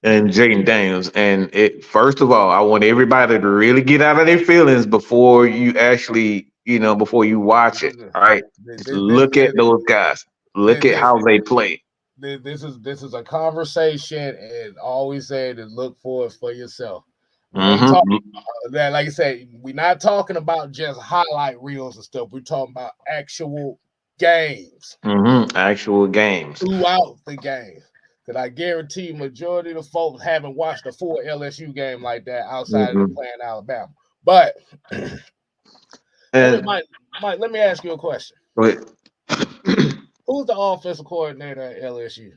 in Jayden Daniels, and it first of all, I want everybody to really get out of their feelings before you actually, before you watch it. All right, just This, this, look at those guys, look at this, how they play. this is a conversation, and always say to look for it for yourself. We ain't talking Mm-hmm. that, like I said, we're not talking about just highlight reels and stuff. We're talking about actual games Mm-hmm. Actual games. throughout the game. Because I guarantee majority of the folks haven't watched a full LSU game like that outside of them Mm-hmm. playing Alabama. But let me, And Mike, let me ask you a question. wait, Who's the offensive coordinator at LSU?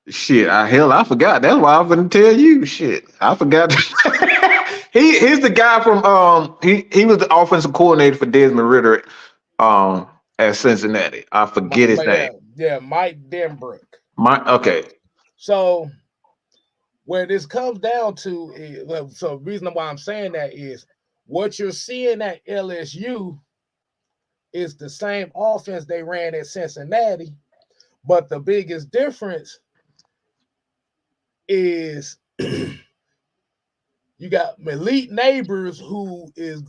shit, I forgot. That's why I'm gonna tell you. Shit, I forgot. He's the guy from he was the offensive coordinator for Desmond Ritter at Cincinnati. I forget his name. Yeah, Mike Denbrook. My okay. So where this comes down to is, so the reason why I'm saying that is what you're seeing at LSU is the same offense they ran at Cincinnati, but the biggest difference is you got Malik Neighbors, who is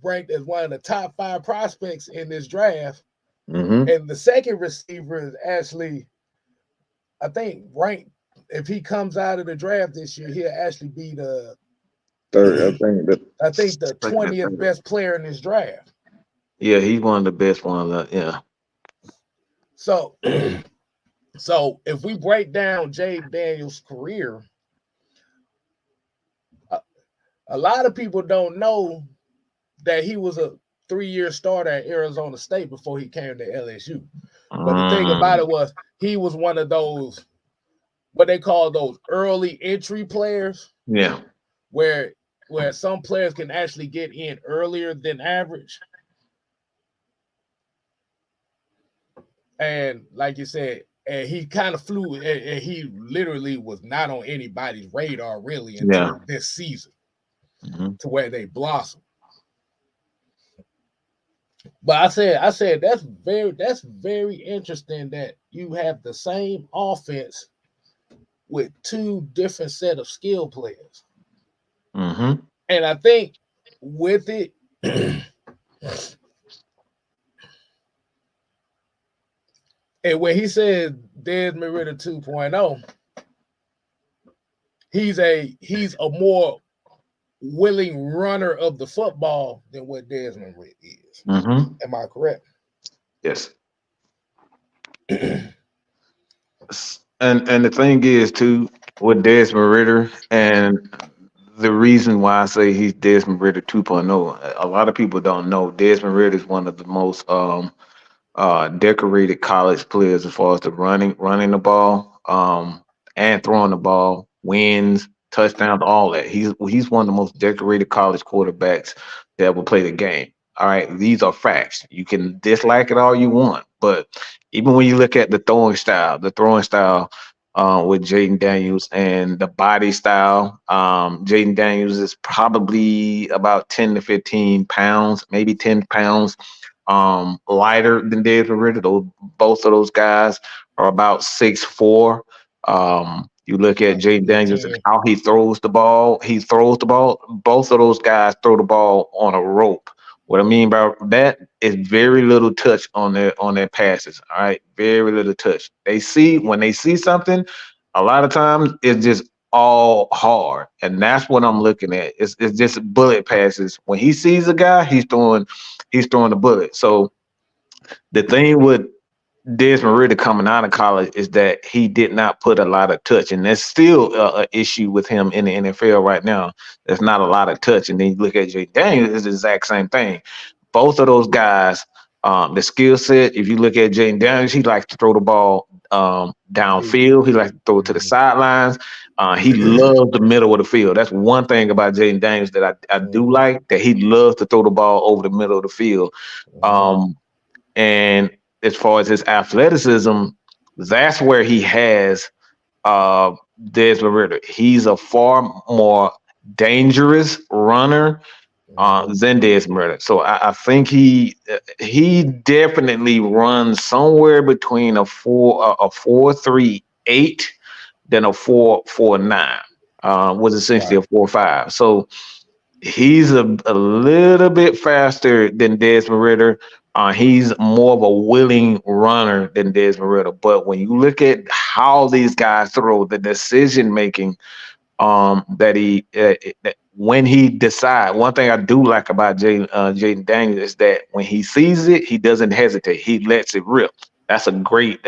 ranked as one of the top 5 prospects in this draft, Mm-hmm. and the second receiver is actually, I think, ranked. If he comes out of the draft this year, he'll actually be the Third, I think that I think the second or 20th third. best player in this draft. Yeah, he's one of the best ones. Yeah. So, so if we break down Jay Daniels' career, a, a lot of people don't know that he was a 3-year starter at Arizona State before he came to LSU. But the thing about Mm, it was he was one of those what they call those early entry players, yeah. where some players can actually get in earlier than average. And like you said, and he kind of flew, and he literally was not on anybody's radar really Yeah. until this season, Hmm. to where they blossomed. But I said that's very interesting that you have the same offense with two different set of skill players. Hmm. And I think with it, and when he said Desmond Ritter 2.0, he's a more willing runner of the football than what Desmond Ritter is. Hmm. Am I correct? Yes. And the thing is too with Desmond Ritter, and the reason why I say he's Desmond Ritter 2.0, a lot of people don't know Desmond Ritter is one of the most decorated college players as far as the running the ball, and throwing the ball, wins, touchdowns, all that. He's one of the most decorated college quarterbacks that ever played the game. All right, these are facts. You can dislike it all you want, but even when you look at the throwing style with Jayden Daniels and the body style, Jayden Daniels is probably about 10 to 15 pounds, maybe 10 pounds lighter than Desmond Ritter. Both of those guys are about 6'4". You look at Jay Six Daniels and ten. how he throws the ball. He throws the ball. Both of those guys throw the ball on a rope. What I mean by that is very little touch on their passes. All right, very little touch. When they see something, a lot of times it's just all hard, and that's what I'm looking at. It's just bullet passes. When he sees a guy, he's throwing the bullet. So the thing with Desmond Ritter coming out of college is that he did not put a lot of touch, and that's still a issue with him in the NFL right now. There's not a lot of touch, and then you look at Jay Daniels, it's the exact same thing. Both of those guys, the skill set. If you look at Jay Daniels, he likes to throw the ball downfield. He likes to throw it to the sidelines. He loves the middle of the field. That's one thing about Jay Daniels that I do like, that he loves to throw the ball over the middle of the field. Um, and as far as his athleticism, that's where he has uh, Desmond Ritter. He's a far more dangerous runner Mm-hmm. than Desmond Ritter. So I think he definitely runs somewhere between a 4.38 than a 4.49. Was essentially Right. a 4.5. So he's a little bit faster than Desmond Ritter. He's more of a willing runner than Desmond Ritter. But when you look at how these guys throw, the decision making that when he decide, one thing I do like about Jayden Daniels is that when he sees it, he doesn't hesitate. He lets it rip. That's a great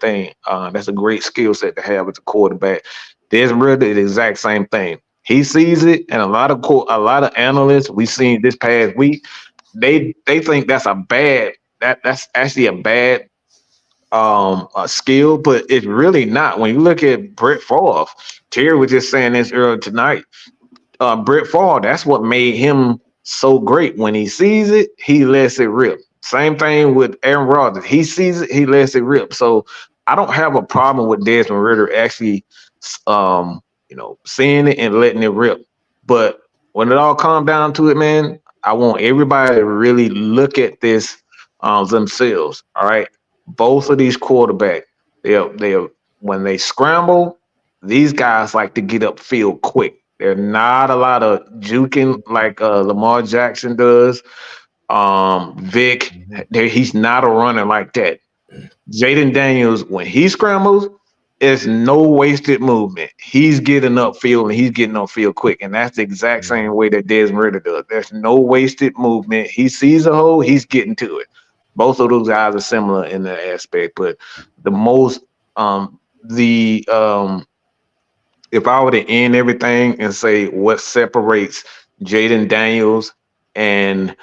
thing. That's a great skill set to have as a quarterback. Desmond Ritter is the exact same thing. He sees it, and a lot of analysts we seen this past week, they think that's actually a bad a skill, but it's really not. When you look at Brett Favre, Terry was just saying this earlier tonight. Brett Favre, that's what made him so great. When he sees it, he lets it rip. Same thing with Aaron Rodgers. He sees it, he lets it rip. So I don't have a problem with Desmond Ritter actually, seeing it and letting it rip. But when it all comes down to it, man, I want everybody to really look at this themselves. All right, both of these quarterbacks, they when they scramble, these guys like to get upfield quick. There's not a lot of juking like Lamar Jackson does. Vic, Mm-hmm. he's not a runner like that. Jayden Daniels, when he scrambles, it's no wasted movement. He's getting upfield and he's getting upfield quick. And that's the exact same way that Desmond Ritter does. There's no wasted movement. He sees a hole, he's getting to it. Both of those guys are similar in that aspect, but the most the if I were to end everything and say what separates Jayden Daniels and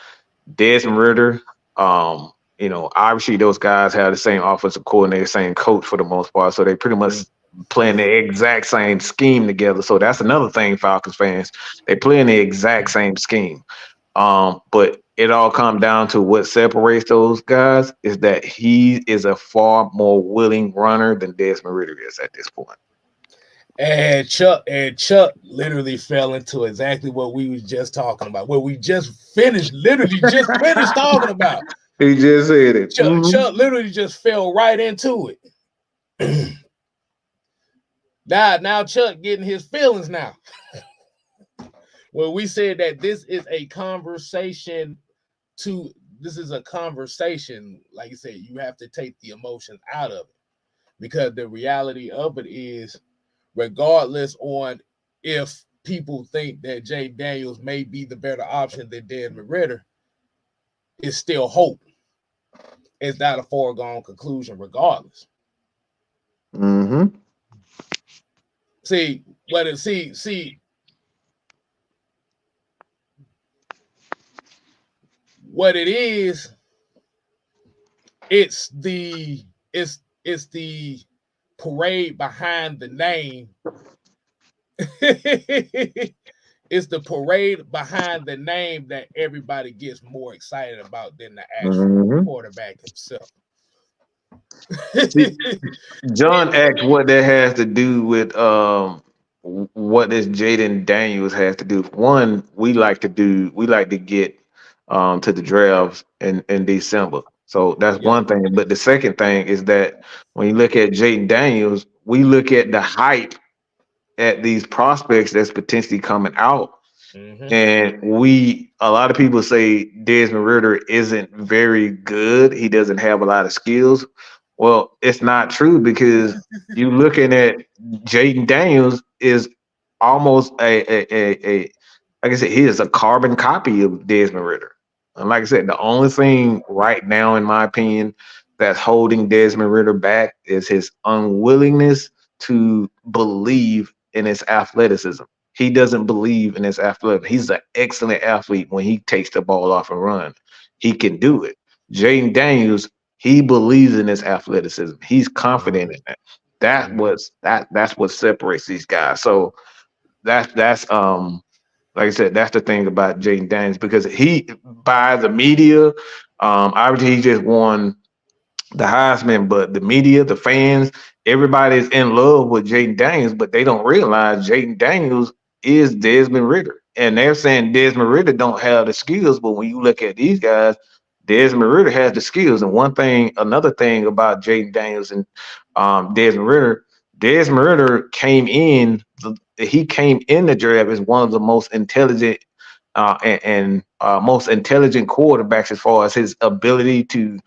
Desmond Ritter, obviously those guys have the same offensive coordinator, same coach for the most part, so they pretty much Mm-hmm. playing the exact same scheme together. So that's another thing, Falcons fans. They play in the exact same scheme. But it all comes down to what separates those guys is that he is a far more willing runner than Desmond Ritter is at this point. And Chuck literally fell into exactly what we was just talking about. What we just finished, literally just finished talking about. He just said it. Chuck literally just fell right into it. Now Chuck getting his feelings now. Well, we said that this is a conversation. Like you said, you have to take the emotions out of it because the reality of it is, regardless on if people think that Jay Daniels may be the better option than Desmond Ritter, it's still hope. It's not a foregone conclusion, regardless. Mm-hmm. See what it see what it is. It's the parade behind the name. It's the parade behind the name that everybody gets more excited about than the actual Mm-hmm. quarterback himself. See, John asked what that has to do with what this Jaden Daniels has to do. One, we like to get to the drafts in December. So that's Yeah. one thing. But the second thing is that when you look at Jaden Daniels, we look at the hype at these prospects that's potentially coming out. Mm-hmm. And a lot of people say Desmond Ritter isn't very good. He doesn't have a lot of skills. Well, it's not true because you looking at Jaden Daniels is almost a like I said, he is a carbon copy of Desmond Ritter. And like I said, the only thing right now, in my opinion, that's holding Desmond Ritter back is his unwillingness to believe in his athleticism. He doesn't believe in his athleticism. He's an excellent athlete when he takes the ball off and run. He can do it. Jaden Daniels, he believes in his athleticism. He's confident in that. That's what separates these guys. So that's like I said, that's the thing about Jaden Daniels because he by the media, obviously he just won the Heisman, but the media, the fans, everybody's in love with Jaden Daniels, but they don't realize Jaden Daniels is Desmond Ritter. and they're saying Desmond Ritter don't have the skills, but when you look at these guys, Desmond Ritter has the skills. And another thing about Jayden Daniels and Desmond Ritter he came in the draft as one of the most intelligent and most intelligent quarterbacks as far as his ability to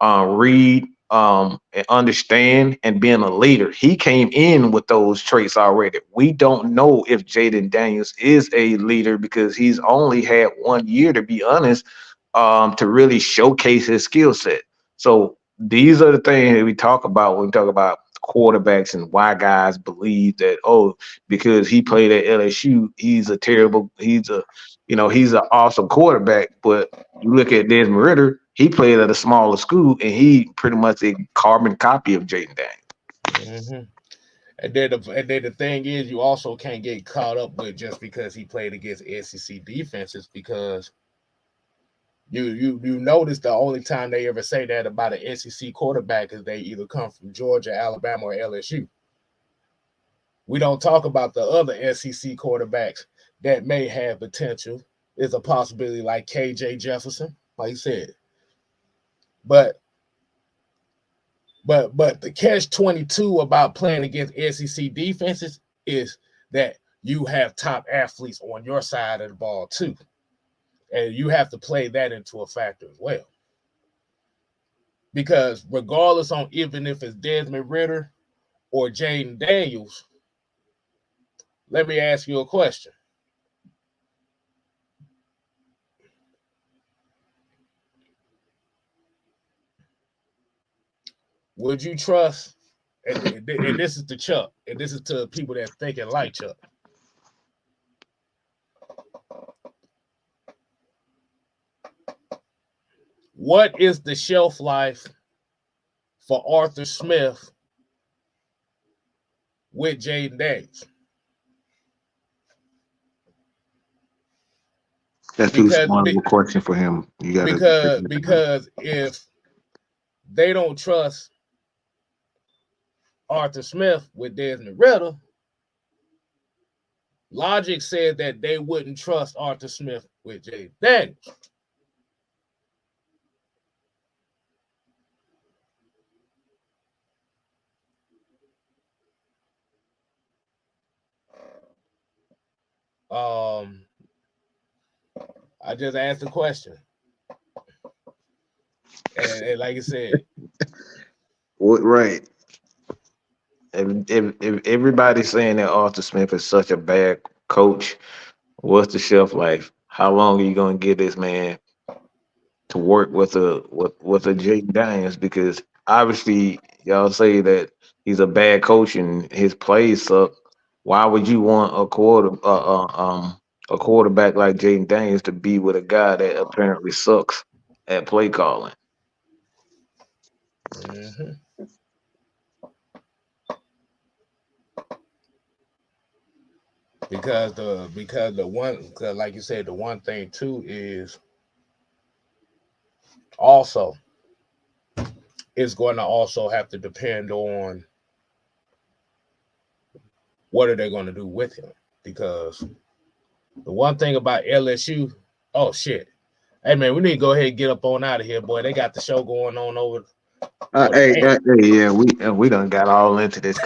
read, and understand, and being a leader. He came in with those traits already. We don't know if Jayden Daniels is a leader because he's only had 1 year, to be honest, to really showcase his skill set. So these are the things that we talk about when we talk about quarterbacks and why guys believe that, oh, because he played at LSU, he's an awesome quarterback. But you look at Desmond Ritter, he played at a smaller school and he pretty much a carbon copy of Jayden Daniels. Mm-hmm. And then the thing is, you also can't get caught up with just because he played against SEC defenses, because you notice the only time they ever say that about an SEC quarterback is they either come from Georgia, Alabama, or LSU. We don't talk about the other SEC quarterbacks that may have potential. There's a possibility like KJ Jefferson, like you said. But the catch-22 about playing against SEC defenses is that you have top athletes on your side of the ball too. And you have to play that into a factor as well. Because regardless on even if it's Desmond Ritter or Jayden Daniels, let me ask you a question. Would you trust, and this is to Chuck, and this is to people that thinking like Chuck, what is the shelf life for Arthur Smith with Jayden Daniels? That's too small of a question for him. You got to because if they don't trust Arthur Smith with Desmond Ritter, logic said that they wouldn't trust Arthur Smith with Jayden Daniels. I just asked a question, and like I said, right. If everybody's saying that Arthur Smith is such a bad coach, what's the shelf life? How long are you going to give this man to work with a Jayden Daniels? Because obviously y'all say that he's a bad coach and his plays suck. Why would you want a quarterback like Jayden Daniels to be with a guy that apparently sucks at play calling? mm-hmm. because like you said, the one thing too is also it's going to also have to depend on what are they going to do with him. Because the one thing about LSU, oh shit, hey man, we need to go ahead and get up on out of here, boy. They got the show going on over. Yeah, we done got all into this.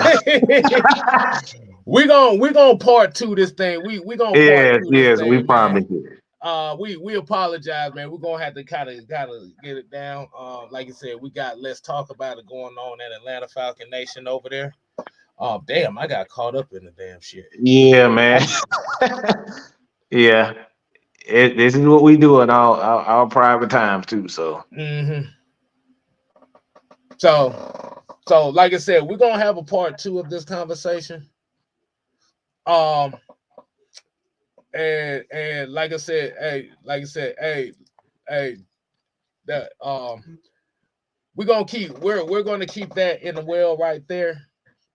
we're gonna part two this thing. We gonna part two this thing, we man. probably did. We apologize, man. We're gonna have to kind of get it down. Like I said, we got Let's Talk About It going on at Atlanta Falcon Nation over there. Damn, I got caught up in the damn shit. Yeah, man. Yeah, this is what we do in our private times too. So, Mm-hmm. So like I said, we're gonna have a part two of this conversation. Um, and like I said, hey, that we're gonna keep that in the well right there.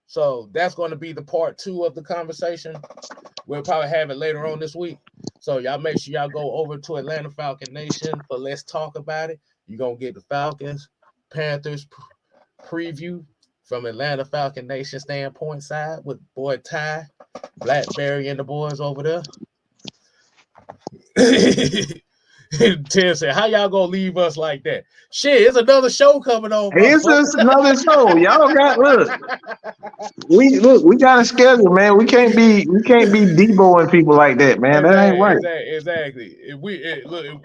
So that's gonna be the part two of the conversation. We'll probably have it later on this week. So y'all make sure y'all go over to Atlanta Falcon Nation for Let's Talk About It. You're gonna get the Falcons, Panthers preview from Atlanta Falcon Nation standpoint side with boy Ty, Blackberry, and the boys over there. Ted said, "How y'all gonna leave us like that? Shit, it's another show coming on, It's motherfucker." just another show. Y'all got look. We got a schedule, man. We can't be Deboing people like that, man. That ain't right. Exactly. If we look.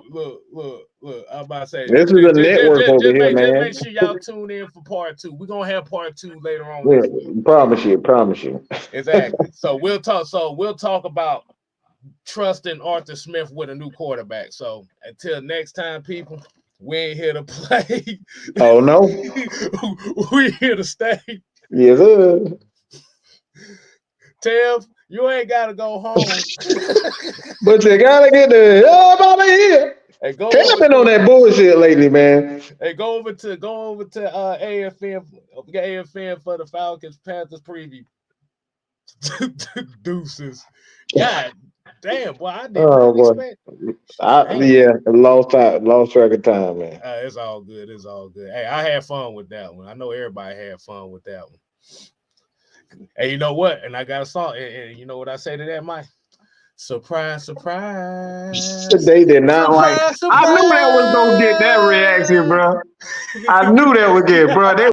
I'm about to say, This is a network over here, just man. make sure y'all tune in for part 2. We're gonna have part 2 later on Yeah, this week. promise you. Exactly. So we'll talk. About trusting Arthur Smith with a new quarterback. So until next time, people, we ain't here to play. Oh no. We here to stay. Yes, sir. Tev, you ain't gotta go home. But you gotta get the hell out of here. Hey, go Tell over been on to that bullshit lately, man. Hey, go over to AFN for the Falcons Panthers preview. Deuces. God damn, boy, I did Oh not boy. expect. Yeah, lost track of time, man. It's all good. It's all good. Hey, I had fun with that one. I know everybody had fun with that one. Hey, you know what? And I got a song. And you know what I say to that, Mike? Surprise, surprise. They did not like. Surprise, I knew that was gonna get that reaction, surprise. bro. I knew that would get, bro. They